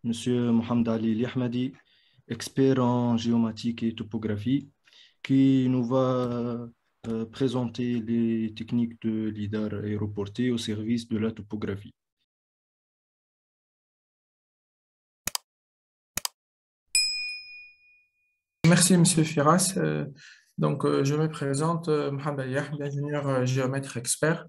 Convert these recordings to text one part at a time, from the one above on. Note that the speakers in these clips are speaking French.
Monsieur Mohamed Ali Liahmadi, expert en géomatique et topographie, qui nous va présenter les techniques de lidar aéroporté au service de la topographie. Merci, Monsieur Firas. Je me présente, Mohamed Ali Ahmed, ingénieur géomètre expert.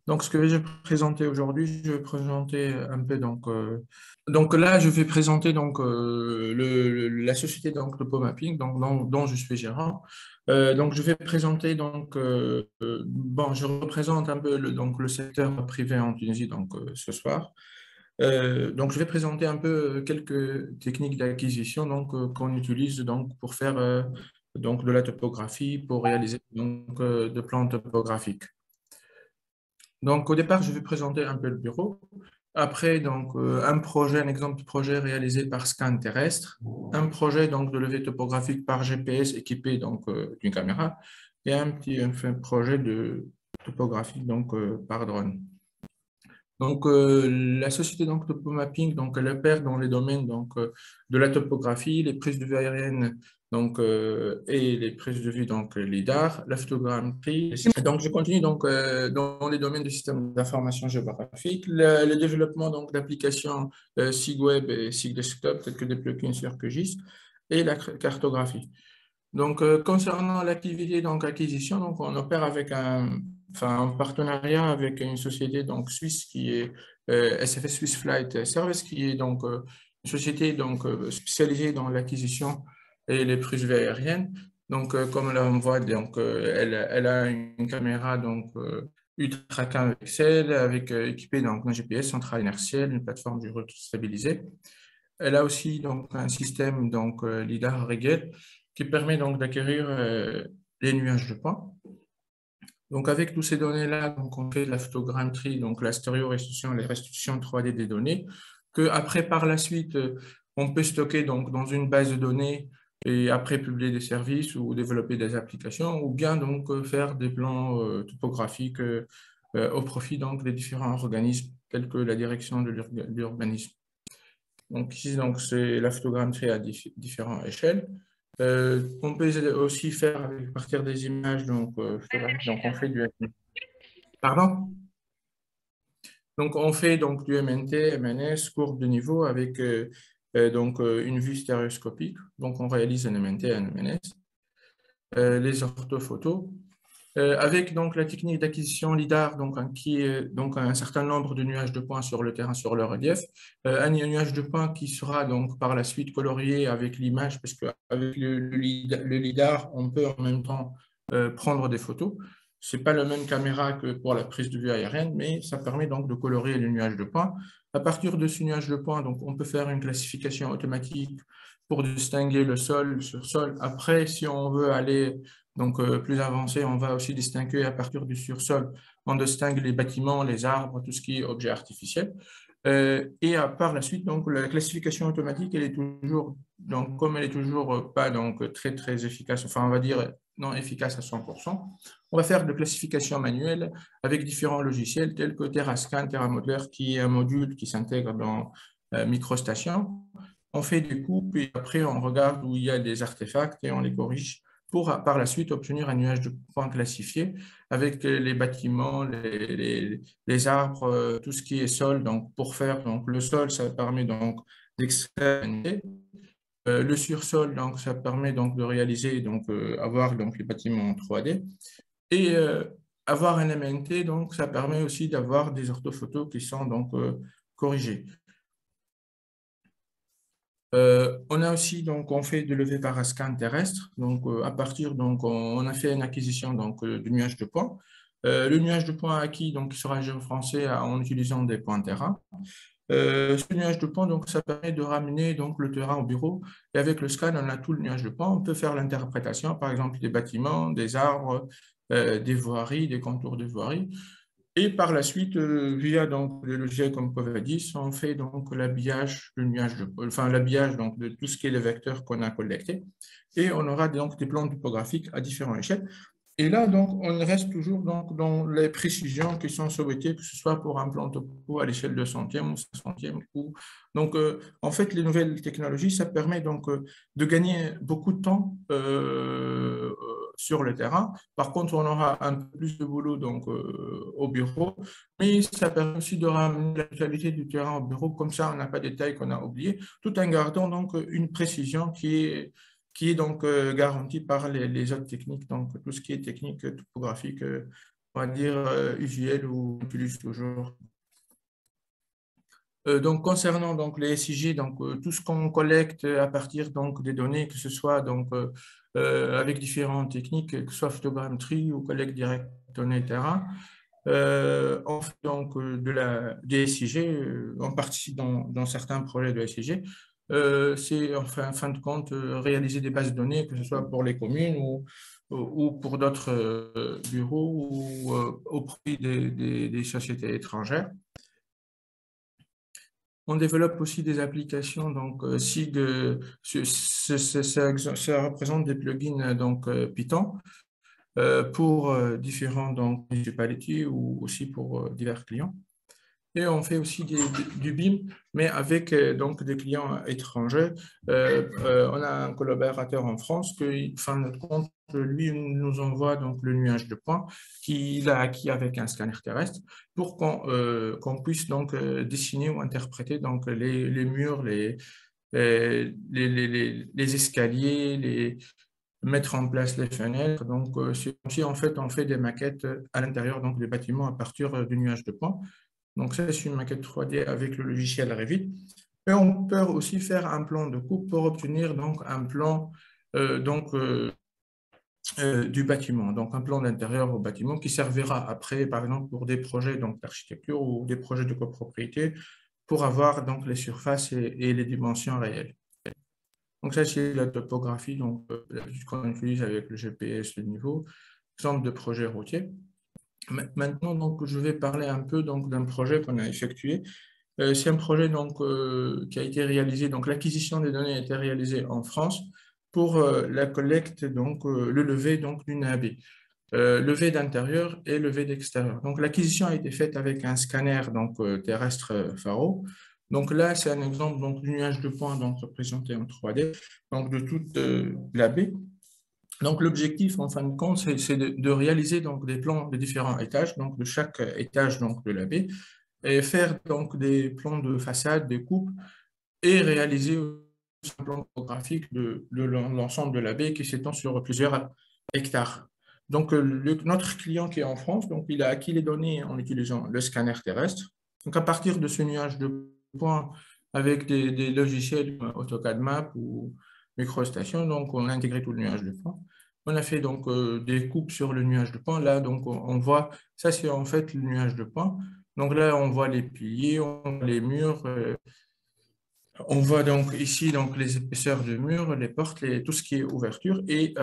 Donc, ce que je vais présenter aujourd'hui, je vais présenter un peu. Donc là, je vais présenter la société donc Topomapping, dont je suis gérant. Je vais présenter je représente un peu le secteur privé en Tunisie ce soir. Je vais présenter un peu quelques techniques d'acquisition qu'on utilise pour faire de la topographie, pour réaliser de plans topographiques. Donc, au départ, je vais présenter un peu le bureau. Après, un exemple de projet réalisé par scan terrestre, un projet de levée topographique par GPS équipé d'une caméra et un projet de topographie par drone. La société Topomapping, elle opère dans les domaines de la topographie, les prises de vue aériennes et les prises de vue lidar, la photogrammetrie. Donc je continue dans les domaines du système d'information géographique, le développement d'applications SIG-Web et SIG-Desktop telles que des plugins sur QGIS et la cartographie. Concernant l'activité acquisition, on opère avec un partenariat avec une société suisse qui est SFS Swiss Flight Service, qui est une société spécialisée dans l'acquisition et les prises de vue aériennes. Comme là on voit, elle a une caméra ultra pixel avec équipée d'un GPS central inertiel, une plateforme du retour stabilisée. Elle a aussi un système lidar Rigel qui permet d'acquérir les nuages de points. Avec toutes ces données-là, on fait la photogrammetrie, la stéréorestitution, les restitutions 3D des données, que après par la suite, on peut stocker dans une base de données et après publier des services ou développer des applications, ou bien faire des plans topographiques au profit des différents organismes tels que la direction de l'urbanisme. Ici, c'est la photogrammetrie à différentes échelles. On peut aussi faire à partir des images, on fait du MNT. Pardon? On fait du MNT, MNS, courbe de niveau avec une vue stéréoscopique. On réalise un MNT et un MNS. Les orthophotos. Avec la technique d'acquisition LIDAR, qui est un certain nombre de nuages de points sur le terrain, sur le relief, un nuage de points qui sera par la suite colorié avec l'image, parce qu'avec le LIDAR, on peut en même temps prendre des photos. Ce n'est pas la même caméra que pour la prise de vue aérienne, mais ça permet de colorier le nuage de points. À partir de ce nuage de points, on peut faire une classification automatique pour distinguer le sol sur sol. Après, si on veut aller plus avancé, on va aussi distinguer à partir du sursol. On distingue les bâtiments, les arbres, tout ce qui est objet artificiel. Par la suite, la classification automatique, elle est toujours, comme elle est toujours pas très efficace, enfin on va dire non efficace à 100%, on va faire de classification manuelle avec différents logiciels tels que TerraScan, TerraModeler, qui est un module qui s'intègre dans MicroStation. On fait des coupes et après on regarde où il y a des artefacts et on les corrige pour par la suite obtenir un nuage de points classifié avec les bâtiments, les arbres, tout ce qui est sol. Pour faire le sol, ça permet d'extraire le sursol, ça permet de réaliser, avoir les bâtiments en 3D. Et avoir un MNT, ça permet aussi d'avoir des orthophotos qui sont corrigées. On a aussi, on fait de levée par scan terrestre. À partir, on a fait une acquisition du nuage de points. Le nuage de points acquis, il sera géofrancé en utilisant des points terrain. Ce nuage de points, ça permet de ramener le terrain au bureau. Et avec le scan, on a tout le nuage de points. On peut faire l'interprétation, par exemple, des bâtiments, des arbres, des voiries, des contours de voiries. Et par la suite, via le logiciel comme Covadis, on fait l'habillage l'habillage de tout ce qui est les vecteurs qu'on a collectés. Et on aura des plans topographiques à différentes échelles. Et là, donc, on reste toujours donc, dans les précisions qui sont souhaitées, que ce soit pour un plan topo à l'échelle de centième ou cinquantième. Donc, en fait, les nouvelles technologies, ça permet donc de gagner beaucoup de temps sur le terrain. Par contre, on aura un peu plus de boulot donc, au bureau, mais ça permet aussi de ramener la totalité du terrain au bureau. Comme ça, on n'a pas de détails qu'on a oubliés, tout en gardant donc une précision qui est donc garantie par les autres techniques, donc tout ce qui est technique topographique, on va dire usuel ou on utilise toujours. Donc concernant donc les SIG, donc tout ce qu'on collecte à partir donc des données, que ce soit donc avec différentes techniques, que ce soit photogrammetrie ou collecte directe de données terrain, on fait donc des SIG, on participe dans certains projets de SIG. C'est enfin, en fin de compte réaliser des bases de données, que ce soit pour les communes ou pour d'autres bureaux ou au profit des sociétés étrangères. On développe aussi des applications, donc SIG, ça représente des plugins donc Python pour différents donc, municipalities ou aussi pour divers clients. Et on fait aussi du BIM, mais avec donc des clients étrangers. On a un collaborateur en France qui, fin de compte, lui nous envoie donc le nuage de points qu'il a acquis avec un scanner terrestre pour qu'on puisse donc dessiner ou interpréter donc les murs, les escaliers, mettre en place les fenêtres. Donc, si en fait on fait des maquettes à l'intérieur donc des bâtiments à partir du nuage de points. Donc, ça, c'est une maquette 3D avec le logiciel Revit. Et on peut aussi faire un plan de coupe pour obtenir donc un plan du bâtiment, donc un plan d'intérieur au bâtiment qui servira après, par exemple, pour des projets d'architecture ou des projets de copropriété pour avoir donc les surfaces et les dimensions réelles. Donc, ça, c'est la topographie qu'on utilise avec le GPS, le niveau, exemple de projet routier. Maintenant, donc, je vais parler un peu d'un projet qu'on a effectué. C'est un projet donc, qui a été réalisé, donc l'acquisition des données a été réalisée en France pour la collecte, donc le levé donc, d'une AB, levé d'intérieur et levé d'extérieur. Donc l'acquisition a été faite avec un scanner donc, terrestre Faro. Donc là, c'est un exemple donc, du nuage de points donc, représenté en 3D, donc de toute l'AB. Donc, l'objectif, en fin de compte, c'est de réaliser donc, des plans de différents étages, donc de chaque étage donc, de la baie, et faire donc, des plans de façade, des coupes, et réaliser un plan topographique de l'ensemble de la baie qui s'étend sur plusieurs hectares. Donc, notre client qui est en France, donc, il a acquis les données en utilisant le scanner terrestre. Donc, à partir de ce nuage de points, avec des logiciels AutoCAD Map ou MicroStation, donc on a intégré tout le nuage de points. On a fait donc des coupes sur le nuage de points. Là, donc on voit, ça c'est en fait le nuage de points. Donc là, on voit les piliers, on voit les murs. On voit donc ici donc, les épaisseurs de murs, les portes, tout ce qui est ouverture. Et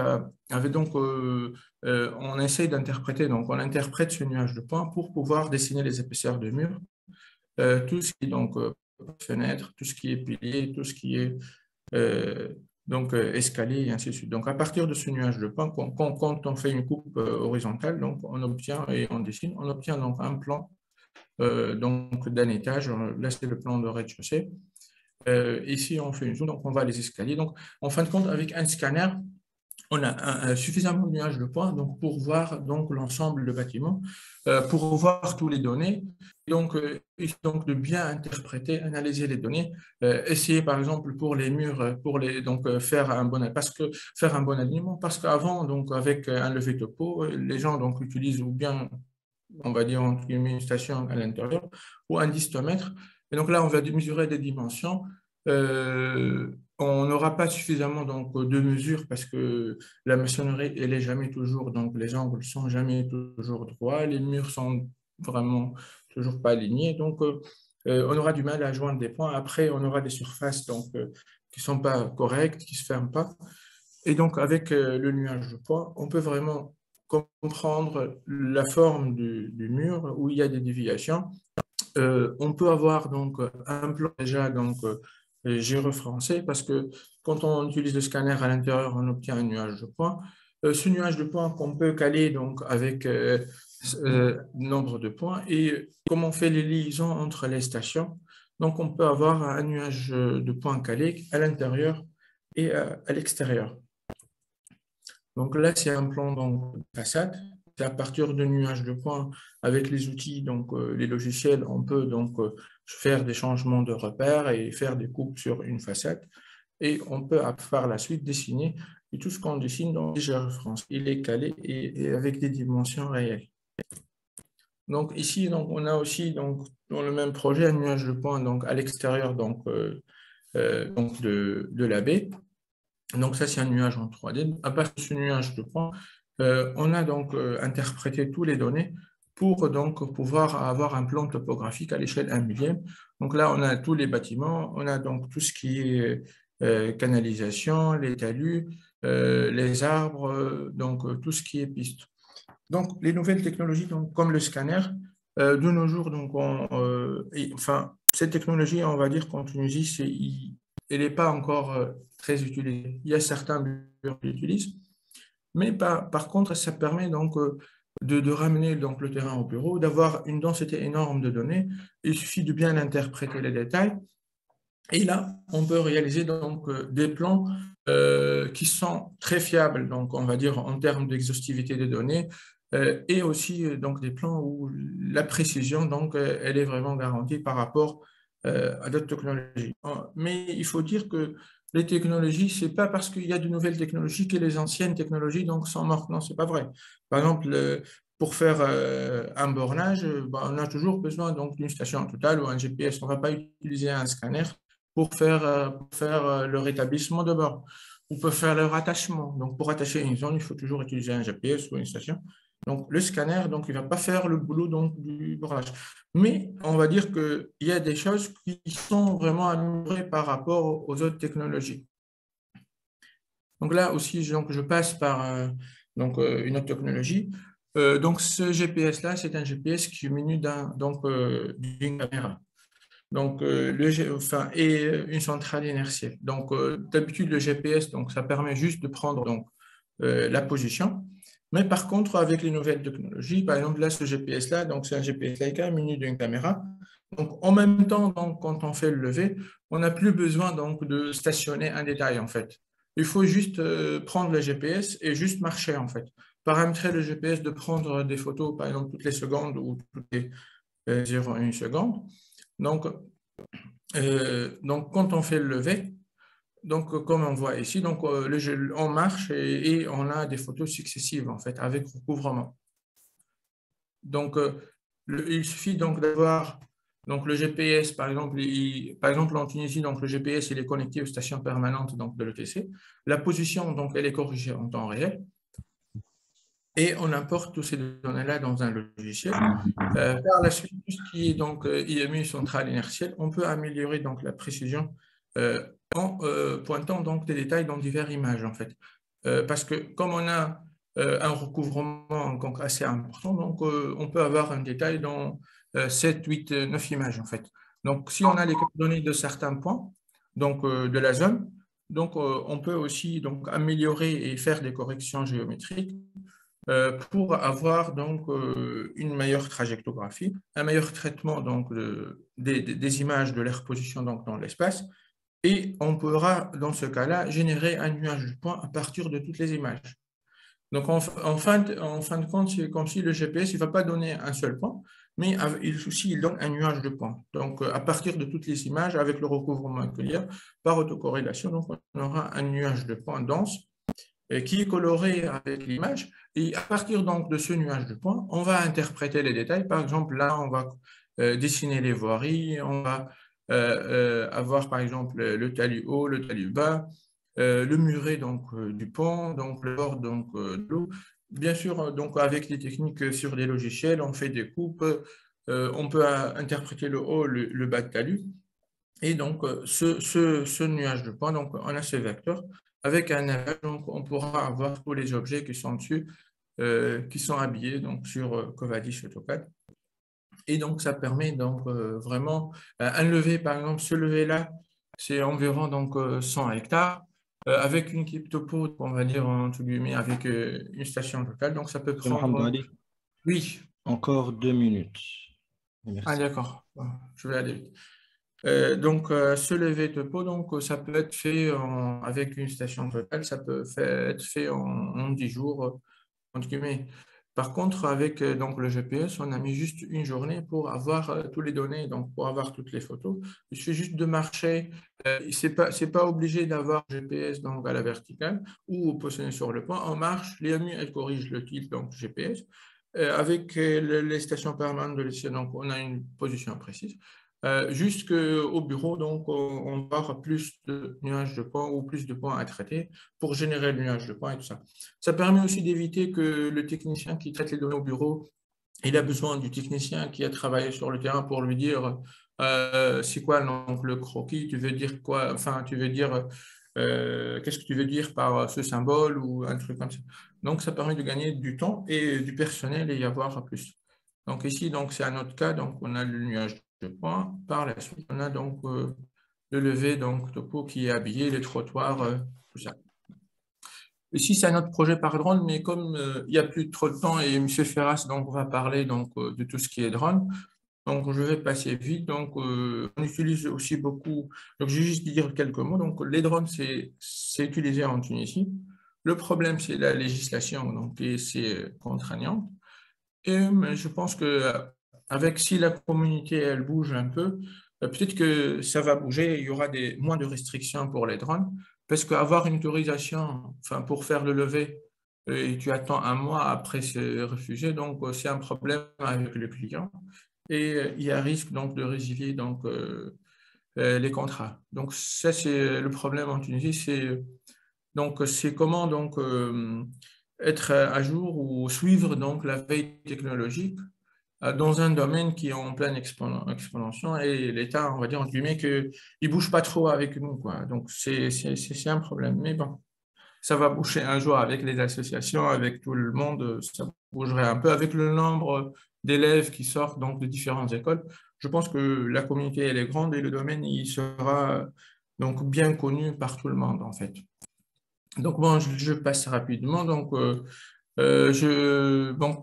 on essaye d'interpréter, donc on interprète ce nuage de points pour pouvoir dessiner les épaisseurs de murs. Tout ce qui est donc fenêtre, tout ce qui est pilier, tout ce qui est escalier et ainsi de suite. Donc, à partir de ce nuage de points, quand on fait une coupe horizontale, donc on obtient et on dessine, on obtient donc un plan donc d'un étage. Là, c'est le plan de rez-de-chaussée. Ici, on fait une zone, donc on voit les escaliers. Donc, en fin de compte, avec un scanner, on a suffisamment de nuages de points donc, pour voir l'ensemble du bâtiment, pour voir toutes les données, donc de bien interpréter, analyser les données, essayer par exemple pour les murs, faire un bon alignement, parce qu'avant, donc avec un levé topo, les gens donc utilisent ou bien, on va dire, une station à l'intérieur ou un distomètre. Et donc là, on va mesurer des dimensions. On n'aura pas suffisamment donc, de mesures parce que la maçonnerie, elle est jamais toujours, donc les angles sont jamais toujours droits, les murs sont vraiment toujours pas alignés. Donc, on aura du mal à joindre des points. Après, on aura des surfaces donc, qui sont pas correctes, qui se ferment pas. Et donc, avec le nuage de points, on peut vraiment comprendre la forme du mur où il y a des déviations. On peut avoir donc un plan déjà donc géoréférencé parce que quand on utilise le scanner à l'intérieur, on obtient un nuage de points. ce nuage de points qu'on peut caler donc, avec nombre de points et comme on fait les liaisons entre les stations. Donc, on peut avoir un nuage de points calés à l'intérieur et à l'extérieur. Donc là, c'est un plan donc, de façade. C'est à partir de nuages de points avec les outils, donc les logiciels, on peut donc faire des changements de repères et faire des coupes sur une façade. Et on peut par la suite dessiner. Et tout ce qu'on dessine dans les géoréférences, il est calé et avec des dimensions réelles. Donc ici, donc, on a aussi donc, dans le même projet un nuage de points donc, à l'extérieur donc, de la baie. Donc ça, c'est un nuage en 3D. À partir de ce nuage de points, on a donc interprété toutes les données pour donc pouvoir avoir un plan topographique à l'échelle 1 millième. Donc là, on a tous les bâtiments, on a donc tout ce qui est canalisation, les talus, les arbres, donc tout ce qui est piste. Donc les nouvelles technologies, donc, comme le scanner, de nos jours, donc enfin, cette technologie, on va dire qu'en Tunisie, elle n'est pas encore très utilisée. Il y a certains bureaux qui l'utilisent, mais par contre, ça permet donc de ramener donc, le terrain au bureau, d'avoir une densité énorme de données. Il suffit de bien interpréter les détails. Et là, on peut réaliser donc des plans qui sont très fiables, donc on va dire en termes d'exhaustivité des données, et aussi donc des plans où la précision donc elle est vraiment garantie par rapport à d'autres technologies. Mais il faut dire que les technologies, c'est pas parce qu'il y a de nouvelles technologies que les anciennes technologies donc sont mortes. Non, c'est pas vrai. Par exemple, pour faire un bornage, on a toujours besoin donc d'une station totale ou un GPS. On ne va pas utiliser un scanner pour faire le rétablissement de bord. On peut faire le rattachement. Donc, pour attacher une zone, il faut toujours utiliser un GPS ou une station. Donc, le scanner, donc, il ne va pas faire le boulot donc, du bornage. Mais on va dire qu'il y a des choses qui sont vraiment améliorées par rapport aux autres technologies. Donc là aussi, donc, je passe par une autre technologie. Donc, ce GPS-là, c'est un GPS qui est muni d'une caméra. Donc, et une centrale inertielle. Donc, d'habitude, le GPS, donc, ça permet juste de prendre donc, la position. Mais par contre, avec les nouvelles technologies, par exemple, là, ce GPS-là, donc c'est un GPS Leica muni d'une caméra. Donc, en même temps, donc, quand on fait le lever, on n'a plus besoin donc, de stationner un détail, en fait. Il faut juste prendre le GPS et juste marcher, en fait. Paramétrer le GPS de prendre des photos, par exemple, toutes les secondes ou toutes les 0,1 seconde. Donc, quand on fait le lever, donc, comme on voit ici, donc, on marche et on a des photos successives, en fait, avec recouvrement. Donc, il suffit donc d'avoir donc, le GPS, par exemple, en Tunisie, donc, le GPS il est connecté aux stations permanentes donc, de l'ETC. La position, donc, elle est corrigée en temps réel. Et on importe toutes ces données-là dans un logiciel. Par la suite, tout ce qui est donc IMU centrale inertielle, on peut améliorer donc la précision en pointant donc des détails dans diverses images en fait. Parce que comme on a un recouvrement donc, assez important, donc on peut avoir un détail dans 7, 8, 9 images en fait. Donc si on a les coordonnées de certains points, donc de la zone, donc on peut aussi donc améliorer et faire des corrections géométriques pour avoir donc une meilleure trajectographie, un meilleur traitement donc des images de leur position donc dans l'espace, et on pourra dans ce cas-là générer un nuage de points à partir de toutes les images. Donc en fin de compte, c'est comme si le GPS il va pas donner un seul point, mais il donne un nuage de points. Donc à partir de toutes les images, avec le recouvrement qu'il y a, par autocorrélation, donc on aura un nuage de points dense qui est coloré avec l'image. Et à partir donc de ce nuage de points, on va interpréter les détails. Par exemple, là, on va dessiner les voiries, on va avoir par exemple le talus haut, le talus bas, le muret donc, du pont, donc le bord donc, de l'eau. Bien sûr, donc, avec des techniques sur des logiciels, on fait des coupes, on peut interpréter le haut, le bas de talus. Et donc, ce nuage de points, donc, on a ce vecteur. Avec un navire, donc, on pourra avoir tous les objets qui sont dessus, qui sont habillés donc, sur Covadis AutoCAD. Et donc, ça permet donc, vraiment un lever, par exemple, ce lever-là, c'est environ donc, 100 hectares. avec une équipe topo, on va dire entre guillemets, avec une station locale. Donc ça peut Monsieur Mohamed prendre, Ali, oui, encore 2 minutes. ah Merci. d'accord, bon, je vais aller vite. Ce lever topo, donc ça peut être fait avec une station locale, ça peut être fait en 10 jours, entre guillemets. Par contre, avec donc le GPS, on a mis juste une journée pour avoir toutes les données, donc pour avoir toutes les photos. Il suffit juste de marcher. C'est pas obligé d'avoir GPS donc à la verticale ou positionné sur le point. On marche, l'IAMU, elle corrige le tilt donc du GPS. Avec les stations permanentes de l'essai, donc on a une position précise. Jusqu'au bureau, donc on va avoir plus de nuages de points ou plus de points à traiter pour générer le nuage de points et tout ça. Ça permet aussi d'éviter que le technicien qui traite les données au bureau, il a besoin du technicien qui a travaillé sur le terrain pour lui dire c'est quoi donc, le croquis, tu veux dire quoi, enfin tu veux dire qu'est-ce que tu veux dire par ce symbole ou un truc comme ça. Donc ça permet de gagner du temps et du personnel et y avoir plus. Donc ici donc c'est un autre cas, donc on a le nuage de points. Par la suite on a donc le lever donc topo qui est habillé, les trottoirs, tout ça. Ici, c'est un autre projet par drone, mais comme il n'y a plus trop de temps et M. Ferras donc, va parler donc, de tout ce qui est drone, donc je vais passer vite. Donc, on utilise aussi beaucoup. Donc, je vais juste dire quelques mots. Donc, les drones, c'est utilisé en Tunisie. Le problème, c'est la législation, donc, et c'est contraignant. Et mais je pense que avec si la communauté elle bouge un peu, peut-être que ça va bouger. Il y aura moins de restrictions pour les drones, parce qu'avoir une autorisation, enfin pour faire le lever, et tu attends un mois après c'est refusé, donc c'est un problème avec le client et il y a risque donc de résilier donc les contrats. Donc ça c'est le problème en Tunisie, c'est comment donc être à jour ou suivre donc la veille technologique dans un domaine qui est en pleine expansion et l'État, on va dire entre guillemets que il bouge pas trop avec nous quoi. Donc c'est un problème. Mais bon, ça va bouger un jour avec les associations, avec tout le monde, ça bougerait un peu avec le nombre d'élèves qui sortent donc de différentes écoles. Je pense que la communauté elle est grande et le domaine il sera donc bien connu par tout le monde en fait. Donc bon, je passe rapidement. Donc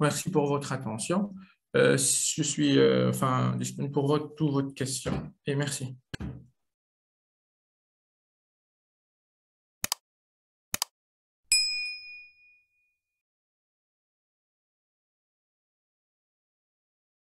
merci pour votre attention. Je suis enfin disponible pour toutes vos questions et merci.